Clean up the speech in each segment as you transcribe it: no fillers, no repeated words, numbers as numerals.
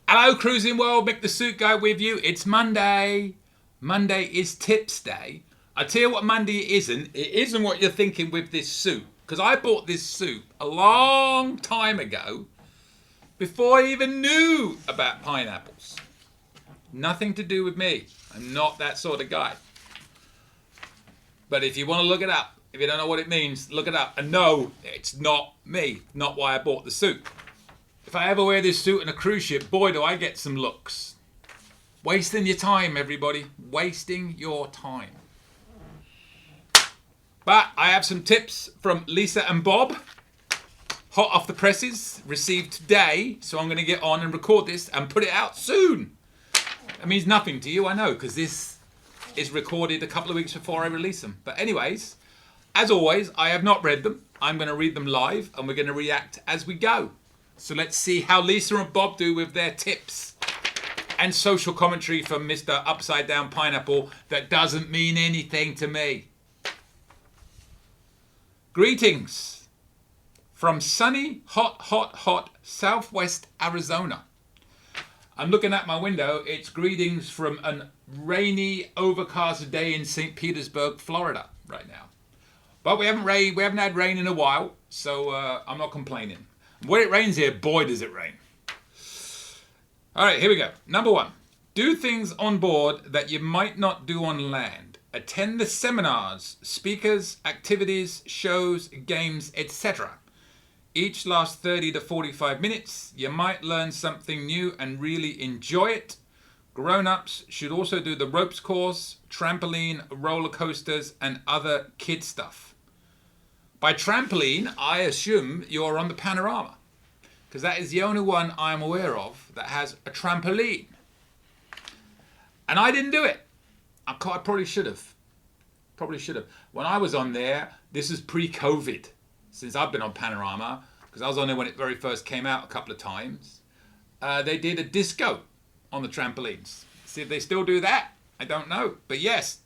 Hello, Cruising World. Mick the Suit Guy with you. It's Monday. Monday is Tips Day. I tell you what Monday isn't. It isn't what you're thinking with this suit. Because I bought this suit a long time ago before I even knew about pineapples. Nothing to do with me. I'm not that sort of guy. But if you want to look it up, if you don't know what it means, look it up. And no, it's not me. Not why I bought the suit. If I ever wear this suit on a cruise ship, boy, do I get some looks. Wasting your time, everybody. Wasting your time. But I have some tips from Lisa and Bob. Hot off the presses, received today. So I'm going to get on and record this and put it out soon. That means nothing to you, I know, because this is recorded a couple of weeks before I release them. But anyways, as always, I have not read them. I'm going to read them live and we're going to react as we go. So let's see how Lisa and Bob do with their tips and social commentary from Mr. Upside Down Pineapple that doesn't mean anything to me. Greetings from sunny, hot, southwest Arizona. I'm looking at my window. It's greetings from a rainy, overcast day in St. Petersburg, Florida right now. But we haven't had rain in a while, so I'm not complaining. When it rains here, boy, does it rain. All right, here we go. Number 1. Do things on board that you might not do on land. Attend the seminars, speakers, activities, shows, games, etc. Each lasts 30 to 45 minutes. You might learn something new and really enjoy it. Grown-ups should also do the ropes course, trampoline, roller coasters, and other kid stuff. By trampoline, I assume you're on the Panorama, because that is the only one I'm aware of that has a trampoline. And I didn't do it. I probably should have. When I was on there, this is pre-COVID, since I've been on Panorama, because I was on there when it very first came out a couple of times. They did a disco on the trampolines. See if they still do that. I don't know. But yes,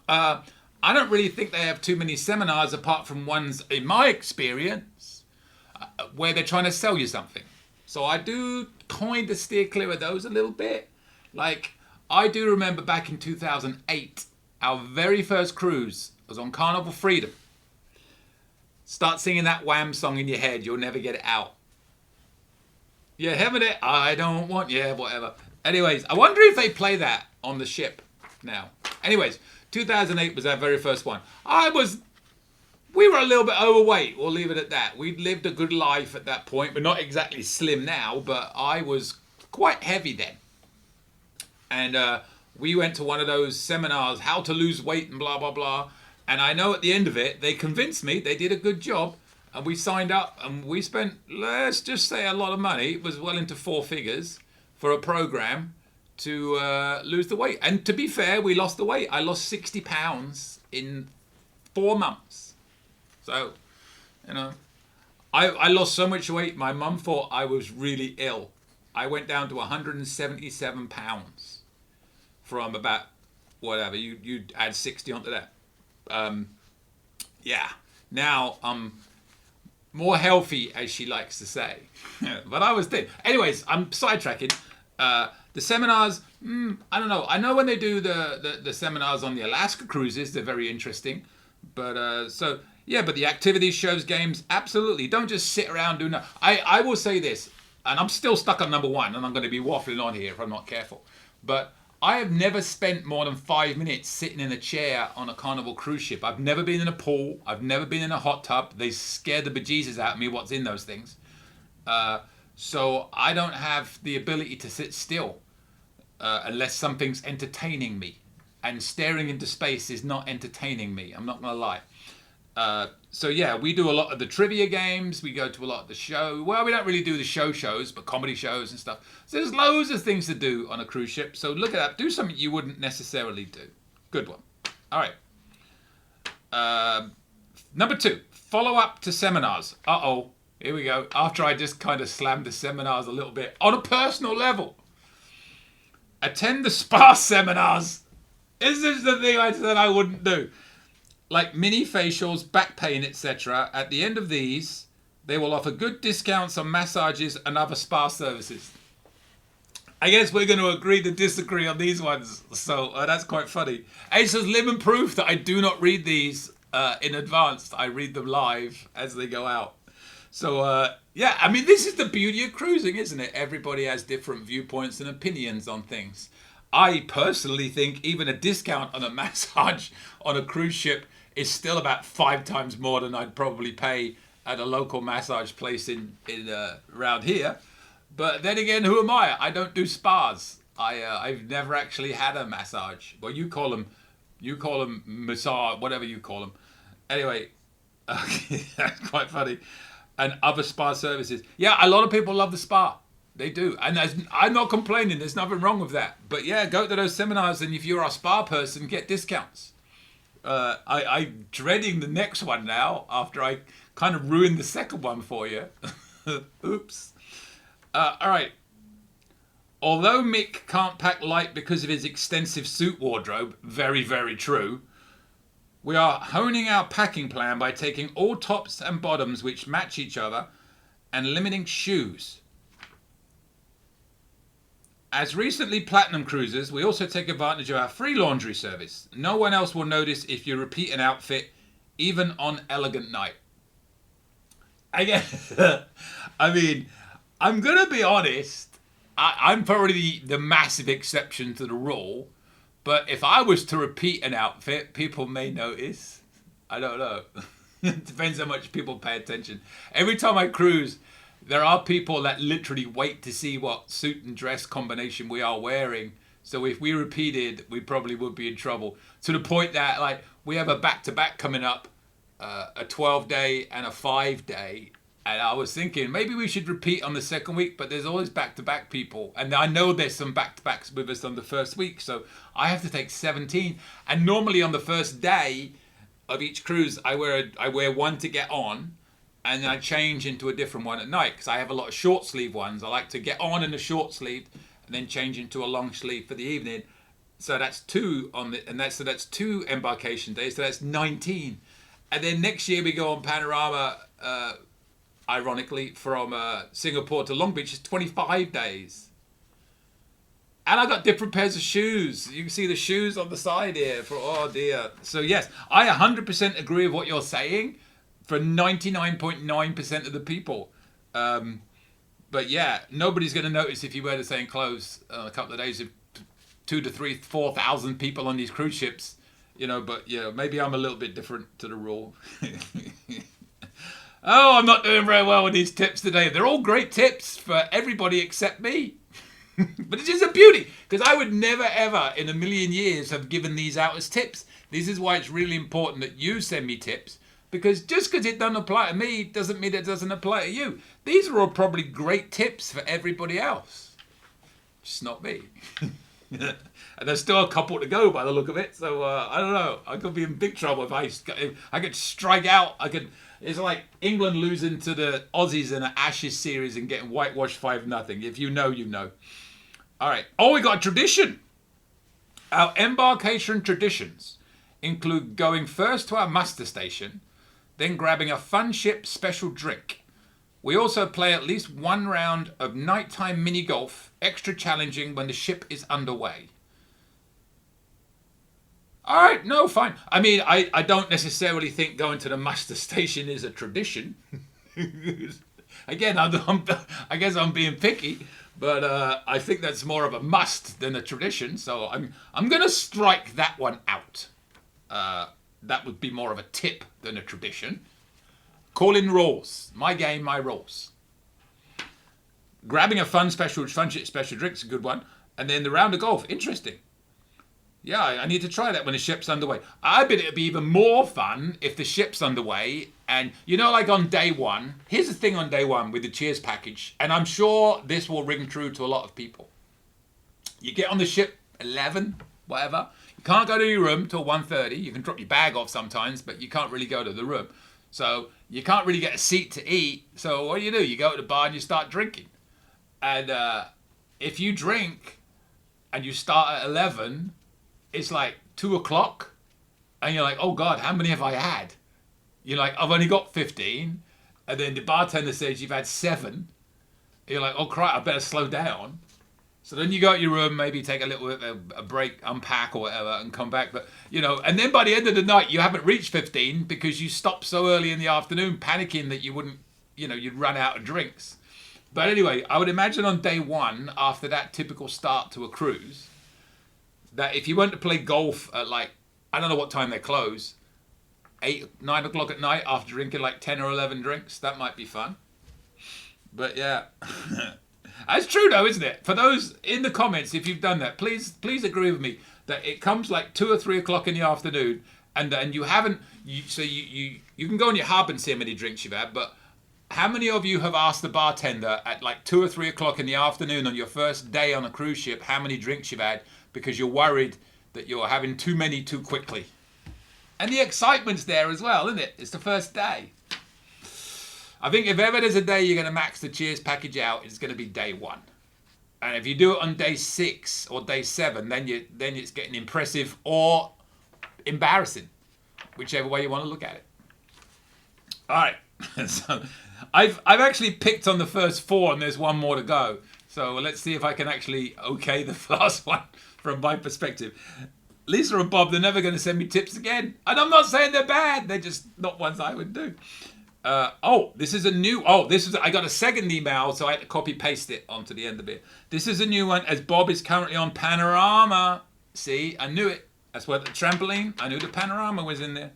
I don't really think they have too many seminars apart from ones, in my experience, where they're trying to sell you something. So I do kind of steer clear of those a little bit. Like, I do remember back in 2008, our very first cruise was on Carnival Freedom. Start singing that Wham song in your head, you'll never get it out. You're having it, I don't want, yeah, whatever. Anyways, I wonder if they play that on the ship now. Anyways, 2008 was our very first one. We were a little bit overweight, we'll leave it at that. We'd lived a good life at that point. We're not exactly slim now, but I was quite heavy then. And we went to one of those seminars, how to lose weight and blah, blah, blah. And I know at the end of it, they convinced me, they did a good job. And we signed up and we spent, let's just say, a lot of money. It was well into 4 figures for a program to lose the weight. And to be fair, we lost the weight. I lost 60 pounds in 4 months. So, you know, I lost so much weight, my mum thought I was really ill. I went down to 177 pounds from about, whatever, you add 60 onto that. Yeah, now I'm more healthy, as she likes to say. But I was thin. Anyways, I'm sidetracking. The seminars, I don't know. I know when they do the seminars on the Alaska cruises, they're very interesting. But so, yeah, but the activities, shows, games, absolutely. Don't just sit around doing that. I will say this, and I'm still stuck on number 1, and I'm going to be waffling on here if I'm not careful. But I have never spent more than 5 minutes sitting in a chair on a Carnival cruise ship. I've never been in a pool. I've never been in a hot tub. They scared the bejesus out of me what's in those things. So I don't have the ability to sit still unless something's entertaining me. And staring into space is not entertaining me. I'm not going to lie. So yeah, we do a lot of the trivia games. We go to a lot of the show. Well, we don't really do the shows, but comedy shows and stuff. So there's loads of things to do on a cruise ship. So look at that. Do something you wouldn't necessarily do. Good one. All right. Number 2, follow up to seminars. Uh-oh. Here we go. After I just kind of slammed the seminars a little bit on a personal level. Attend the spa seminars. This is the thing I said I wouldn't do. Like mini facials, back pain, etc. At the end of these, they will offer good discounts on massages and other spa services. I guess we're going to agree to disagree on these ones. So that's quite funny. It says living proof that I do not read these in advance. I read them live as they go out. So, yeah, I mean, this is the beauty of cruising, isn't it? Everybody has different viewpoints and opinions on things. I personally think even a discount on a massage on a cruise ship is still about 5 times more than I'd probably pay at a local massage place in around here. But then again, who am I? I don't do spas. I've never actually had a massage. Well, you call them massage, whatever you call them. Anyway, that's quite funny. And other spa services. Yeah, a lot of people love the spa. They do. And I'm not complaining. There's nothing wrong with that. But yeah, go to those seminars, and if you're a spa person, get discounts. I'm dreading the next one now after I kind of ruined the second one for you. Oops. All right. Although Mick can't pack light because of his extensive suit wardrobe, very, very true, we are honing our packing plan by taking all tops and bottoms which match each other and limiting shoes. As recently platinum cruisers, we also take advantage of our free laundry service. No one else will notice if you repeat an outfit, even on elegant night. I mean, I'm going to be honest. I'm probably the massive exception to the rule. But if I was to repeat an outfit, people may notice. I don't know. It depends how much people pay attention. Every time I cruise, there are people that literally wait to see what suit and dress combination we are wearing. So if we repeated, we probably would be in trouble. To the point that, like, we have a back-to-back coming up, a 12-day and a 5-day. And I was thinking, maybe we should repeat on the second week, but there's always back-to-back people. And I know there's some back-to-backs with us on the first week, so I have to take 17. And normally on the first day of each cruise, I wear one to get on, and then I change into a different one at night, because I have a lot of short sleeve ones. I like to get on in a short sleeve, and then change into a long sleeve for the evening. So that's 2 on the, and that's 2 embarkation days, so that's 19. And then next year we go on Panorama, ironically, from Singapore to Long Beach is 25 days. And I got different pairs of shoes. You can see the shoes on the side here. Oh dear. So yes, I 100% agree with what you're saying for 99.9% of the people. But yeah, nobody's going to notice if you wear the same clothes a couple of days. Of 2,000 to 3,000, 4,000 people on these cruise ships, but maybe I'm a little bit different to the rule. Oh, I'm not doing very well with these tips today. They're all great tips for everybody except me. But it's just a beauty, because I would never, ever in a million years have given these out as tips. This is why it's really important that you send me tips, because just because it doesn't apply to me doesn't mean it doesn't apply to you. These are all probably great tips for everybody else. Just not me. And there's still a couple to go by the look of it. So I don't know. I could be in big trouble if I could strike out. It's like England losing to the Aussies in an Ashes series and getting whitewashed 5-0. If you know, you know. All right. Oh, we got a tradition. Our embarkation traditions include going first to our muster station, then grabbing a fun ship special drink. We also play at least one round of nighttime mini golf, extra challenging when the ship is underway. All right, no, fine. I mean, I don't necessarily think going to the muster station is a tradition. Again, I guess I'm being picky, but I think that's more of a must than a tradition. So I'm going to strike that one out. That would be more of a tip than a tradition. Call in rules. My game, my rules. Grabbing a fun special drink is a good one. And then the round of golf. Interesting. Yeah, I need to try that when the ship's underway. I bet it'd be even more fun if the ship's underway. And, like on day one. Here's the thing on day one with the Cheers package. And I'm sure this will ring true to a lot of people. You get on the ship 11, whatever. You can't go to your room till 1:30. You can drop your bag off sometimes, but you can't really go to the room. So you can't really get a seat to eat. So what do? You go to the bar and you start drinking. And if you drink and you start at 11, it's like 2 o'clock. And you're like, oh God, how many have I had? You're like, I've only got 15. And then the bartender says you've had 7. You're like, oh crap, I better slow down. So then you go to your room, maybe take a little bit of a break, unpack or whatever, and come back. But and then by the end of the night, you haven't reached 15 because you stopped so early in the afternoon, panicking that you wouldn't, you'd run out of drinks. But anyway, I would imagine on day one, after that typical start to a cruise, that if you went to play golf at I don't know what time they close, 8, 9 o'clock at night after drinking 10 or 11 drinks, that might be fun. But yeah. That's true though, isn't it? For those in the comments, if you've done that, please agree with me that it comes 2 or 3 o'clock in the afternoon, and you haven't. You can go on your hub and see how many drinks you've had, but how many of you have asked the bartender at 2 or 3 o'clock in the afternoon on your first day on a cruise ship how many drinks you've had because you're worried that you're having too many too quickly? And the excitement's there as well, isn't it? It's the first day. I think if ever there's a day you're going to max the Cheers package out, it's going to be day 1. And if you do it on day 6 or day 7, then it's getting impressive or embarrassing, whichever way you want to look at it. All right. So I've actually picked on the first 4, and there's 1 more to go. So let's see if I can actually okay the last one from my perspective. Lisa and Bob, they're never going to send me tips again. And I'm not saying they're bad. They're just not ones I would do. I got a second email, so I had to copy paste it onto the end of it. This is a new one, as Bob is currently on Panorama. See, I knew it. That's where the trampoline, I knew the Panorama was in there.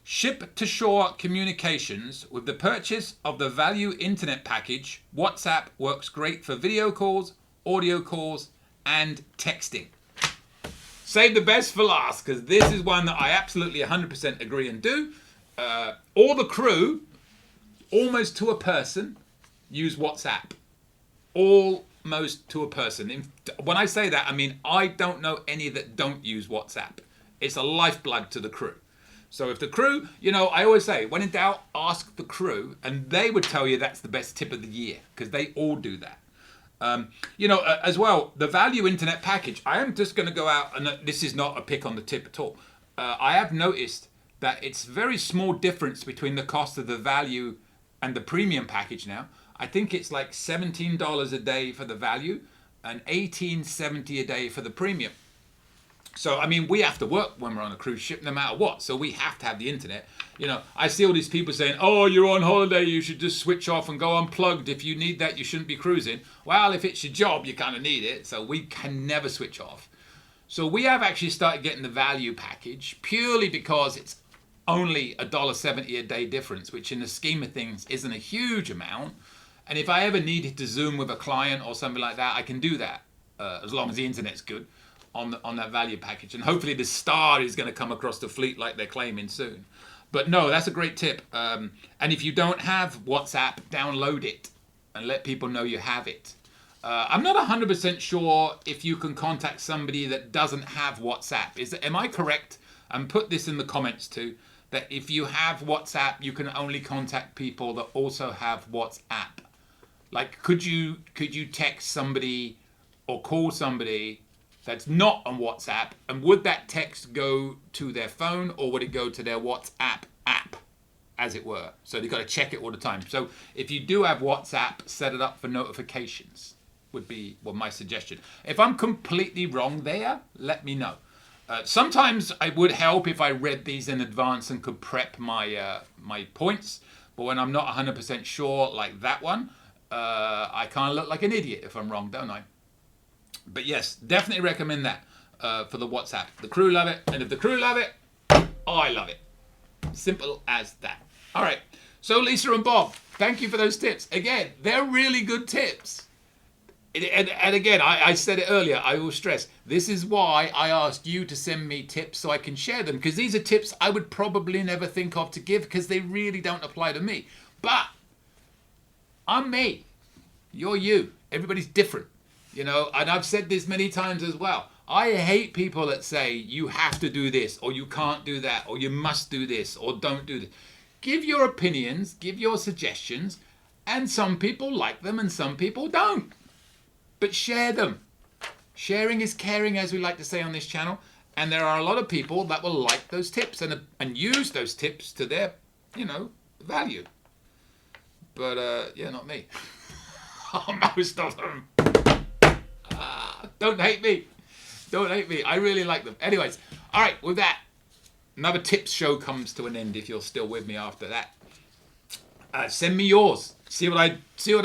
Ship to shore communications. With the purchase of the value internet package, WhatsApp works great for video calls, audio calls, and texting. Save the best for last, because this is one that I absolutely 100% agree and do. All the crew, almost to a person, use WhatsApp. Almost to a person. When I say that, I mean I don't know any that don't use WhatsApp. It's a lifeblood to the crew. So if the crew, I always say, when in doubt, ask the crew, and they would tell you that's the best tip of the year, because they all do that. As well, the value internet package, I am just going to go out, and this is not a pick on the tip at all. I have noticed that it's very small difference between the cost of the value and the premium package now. I think it's $17 a day for the value and $18.70 a day for the premium. So, I mean, we have to work when we're on a cruise ship no matter what. So we have to have the internet. I see all these people saying, oh, you're on holiday, you should just switch off and go unplugged. If you need that, you shouldn't be cruising. Well, if it's your job, you kind of need it. So we can never switch off. So we have actually started getting the value package purely because it's only $1.70 a day difference, which in the scheme of things isn't a huge amount. And if I ever needed to Zoom with a client or something like that, I can do that as long as the internet's good on that value package. And hopefully the star is going to come across the fleet like they're claiming soon. But no, that's a great tip. And if you don't have WhatsApp, download it and let people know you have it. I'm not 100% sure if you can contact somebody that doesn't have WhatsApp. Am I correct? And put this in the comments too, that if you have WhatsApp, you can only contact people that also have WhatsApp. Could you text somebody or call somebody that's not on WhatsApp, and would that text go to their phone or would it go to their WhatsApp app, as it were? So they've got to check it all the time. So if you do have WhatsApp, set it up for notifications would be my suggestion. If I'm completely wrong there, let me know. Sometimes it would help if I read these in advance and could prep my points. But when I'm not 100% sure, like that one, I kind of look like an idiot if I'm wrong, don't I? But yes, definitely recommend that for the WhatsApp. The crew love it, and if the crew love it, I love it. Simple as that. All right, so Lisa and Bob, thank you for those tips. Again, they're really good tips. And again, I said it earlier, I will stress, this is why I asked you to send me tips so I can share them, because these are tips I would probably never think of to give because they really don't apply to me. But I'm me. You're you. Everybody's different. And I've said this many times as well. I hate people that say you have to do this or you can't do that or you must do this or don't do this. Give your opinions, give your suggestions, and some people like them and some people don't. But share them. Sharing is caring, as we like to say on this channel. And there are a lot of people that will like those tips and use those tips to their, value. But, not me. Most of them. Don't hate me. Don't hate me. I really like them. Anyways, all right, with that, another tips show comes to an end if you're still with me after that. Send me yours. See what I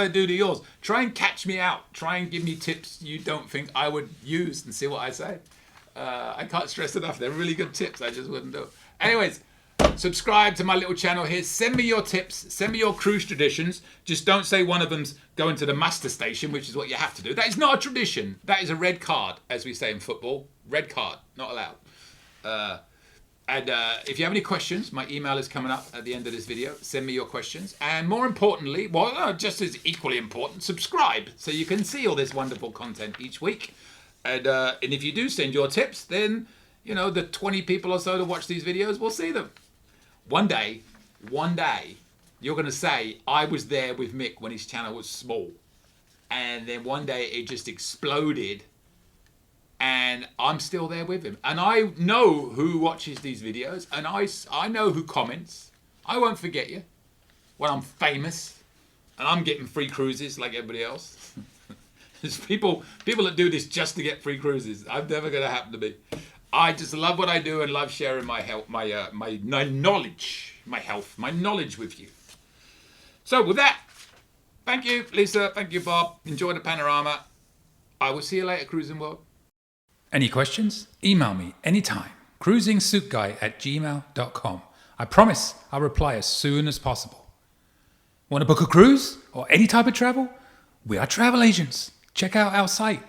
do to yours. Try and catch me out. Try and give me tips you don't think I would use and see what I say. I can't stress enough. They're really good tips. I just wouldn't do. Anyways, subscribe to my little channel here. Send me your tips. Send me your cruise traditions. Just don't say one of them's going to the muster station, which is what you have to do. That is not a tradition. That is a red card, as we say in football. Red card. Not allowed. And if you have any questions, my email is coming up at the end of this video. Send me your questions. And more importantly, well, just as equally important, subscribe so you can see all this wonderful content each week. And if you do send your tips, then, you know, the 20 people or so that watch these videos will see them. One day, you're going to say, I was there with Mick when his channel was small. And then one day it just exploded. And I'm still there with him. And I know who watches these videos. And I know who comments. I won't forget you when I'm famous. And I'm getting free cruises like everybody else. There's people that do this just to get free cruises. I'm never going to happen to me. I just love what I do and love sharing my health, my knowledge, my knowledge with you. So with that, thank you, Lisa. Thank you, Bob. Enjoy the panorama. I will see you later, Cruising World. Any questions? Email me anytime. cruisingsuitguy@gmail.com. I promise I'll reply as soon as possible. Want to book a cruise or any type of travel? We are travel agents. Check out our site,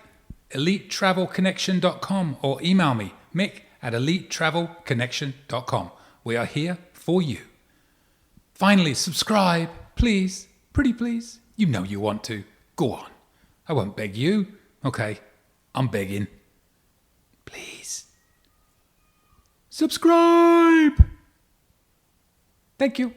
elitetravelconnection.com, or email me, mick@elitetravelconnection.com. We are here for you. Finally, subscribe, please. Pretty please. You know you want to. Go on. I won't beg you. Okay, I'm begging. Please. Subscribe. Thank you.